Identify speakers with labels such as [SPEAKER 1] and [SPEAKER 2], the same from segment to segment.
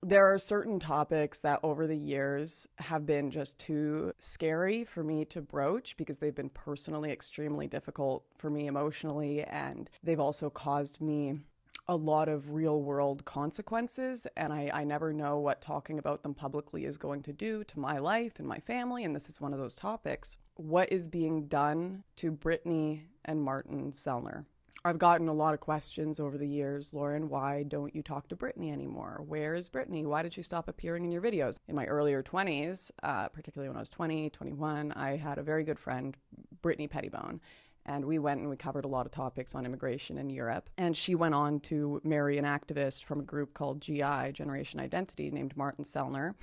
[SPEAKER 1] There are certain topics that over the years have been just too scary for me to broach because they've been personally extremely difficult for me emotionally, and they've also caused me a lot of real world consequences, and I never know what talking about them publicly is going to do to my life and my family, and this is one of those topics. What is being done to Brittani and Mартин Селлнер? I've gotten a lot of questions over the years. Lorен, why don't you talk to Brittani anymore? Where is Brittani? Why did she stop appearing in your videos? In my earlier 20s, particularly when I was 20, 21, I had a very good friend, Brittani Pеттibon, and we went and we covered a lot of topics on immigration in Europe. And she went on to marry an activist from a group called GI, Generation Identity, named Mартин Селлнер.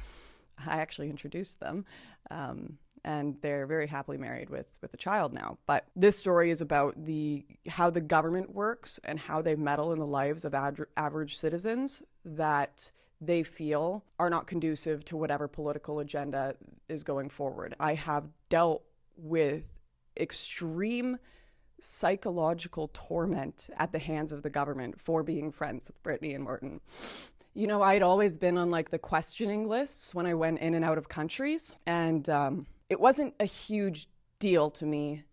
[SPEAKER 1] I actually introduced them. And they're very happily married with a child now. But this story is about how the government works and how they meddle in the lives of average citizens that they feel are not conducive to whatever political agenda is going forward. I have dealt with extreme psychological torment at the hands of the government for being friends with Brittani and Mартин. You know, I'd always been on like the questioning lists when I went in and out of countries, and it wasn't a huge deal to me,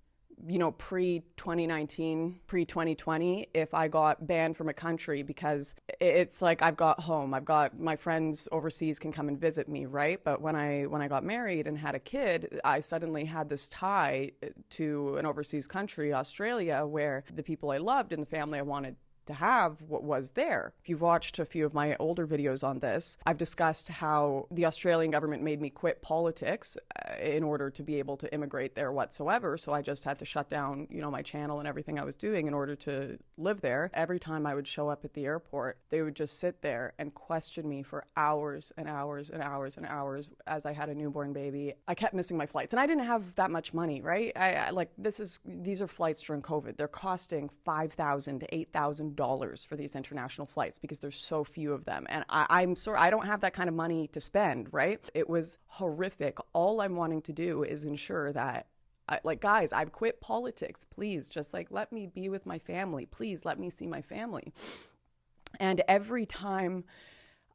[SPEAKER 1] you know, pre-2019, pre-2020, if I got banned from a country, because it's like I've got home, I've got my friends overseas can come and visit me, right? But when I got married and had a kid, I suddenly had this tie to an overseas country, Australia, where the people I loved and the family I wanted to have what was there. If you've watched a few of my older videos on this, I've discussed how the Australian government made me quit politics in order to be able to immigrate there whatsoever. So I just had to shut down, you know, my channel and everything I was doing in order to live there. Every time I would show up at the airport, they would just sit there and question me for hours and hours and hours and hours as I had a newborn baby. I kept missing my flights, and I didn't have that much money, right? These are flights during COVID. They're costing $5,000 to $8,000 for these international flights because there's so few of them. And I don't have that kind of money to spend, right? It was horrific. All I'm wanting to do is ensure that, guys, I've quit politics. Please, just let me be with my family. Please let me see my family. And every time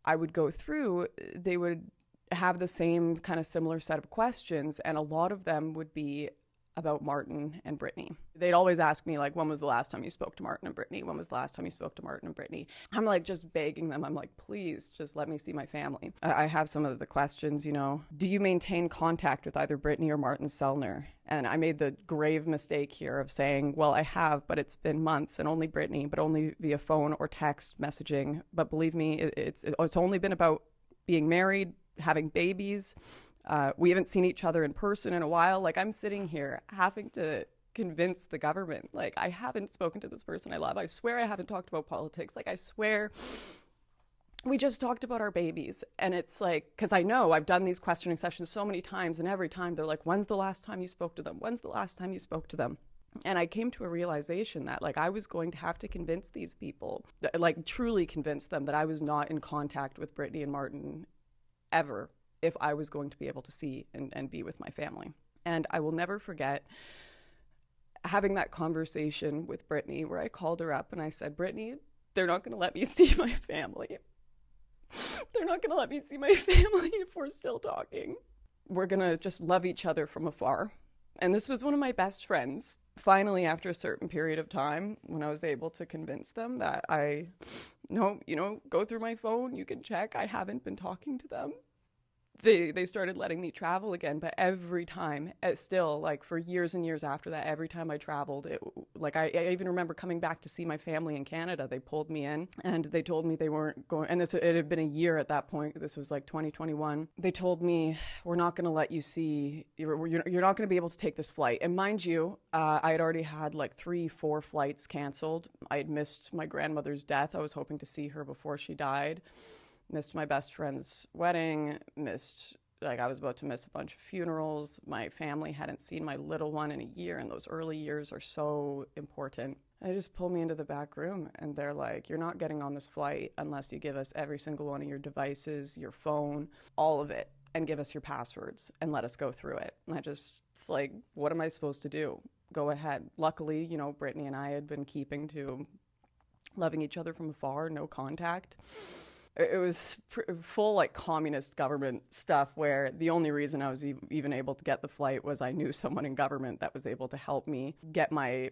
[SPEAKER 1] I would go through, they would have the same kind of similar set of questions. And a lot of them would be about Mартин and Brittani. They'd always ask me, when was the last time you spoke to Mартин and Brittani? When was the last time you spoke to Mартin and Brittani? I'm just begging them. I'm please, just let me see my family. I have some of the questions, do you maintain contact with either Brittani or Mартин Селлнер? And I made the grave mistake here of saying, well, I have, but it's been months, and only Brittani, but only via phone or text messaging. But believe me, it's only been about being married, having babies. We haven't seen each other in person in a while. I'm sitting here having to convince the government, I haven't spoken to this person I love. I swear I haven't talked about politics. I swear we just talked about our babies. And it's because I know I've done these questioning sessions so many times, and every time they're when's the last time you spoke to them? When's the last time you spoke to them? And I came to a realization that I was going to have to convince these people, truly convince them that I was not in contact with Brittani and Mартин ever, if I was going to be able to see and be with my family. And I will never forget having that conversation with Brittani where I called her up and I said, Brittani, they're not going to let me see my family. They're not going to let me see my family if we're still talking. We're going to just love each other from afar. And this was one of my best friends. Finally, after a certain period of time, when I was able to convince them that go through my phone, you can check, I haven't been talking to them. They started letting me travel again, but every time, still, for years and years after that, every time I traveled, I even remember coming back to see my family in Canada. They pulled me in, and they told me they weren't going, and it had been a year at that point. This was 2021. They told me, we're not going to let you see, you're not going to be able to take this flight. And mind you, I had already had 3-4 flights canceled. I had missed my grandmother's death. I was hoping to see her before she died. Missed my best friend's wedding, I was about to miss a bunch of funerals. My family hadn't seen my little one in a year, and those early years are so important. They just pulled me into the back room, and they're you're not getting on this flight unless you give us every single one of your devices, your phone, all of it, and give us your passwords and let us go through it. And it's what am I supposed to do? Go ahead. Luckily, Brittani and I had been keeping to loving each other from afar, no contact. It was full like communist government stuff where the only reason I was even able to get the flight was I knew someone in government that was able to help me get my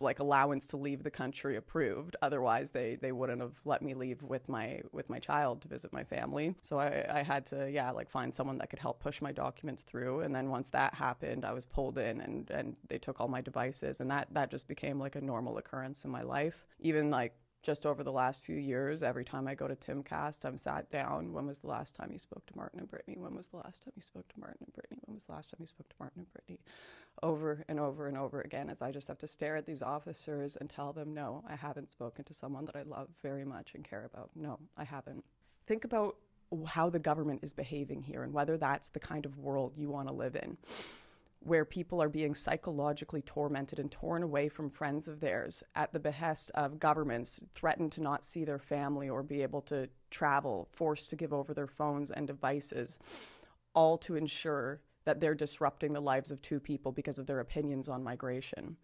[SPEAKER 1] like allowance to leave the country approved. Otherwise they wouldn't have let me leave with my child to visit my family. So I had to like find someone that could help push my documents through. And then once that happened, I was pulled in and they took all my devices, and that just became like a normal occurrence in my life. Even like just over the last few years, every time I go to Timcast, I'm sat down. When was the last time you spoke to Martin and Brittany? When was the last time you spoke to Martin and Brittany? When was the last time you spoke to Martin and Brittany? Over and over and over again, as I just have to stare at these officers and tell them, no, I haven't spoken to someone that I love very much and care about. No, I haven't. Think about how the government is behaving here and whether that's the kind of world you want to live in, where people are being psychologically tormented and torn away from friends of theirs at the behest of governments, threatened to not see their family or be able to travel, forced to give over their phones and devices, all to ensure that they're disrupting the lives of two people because of their opinions on migration.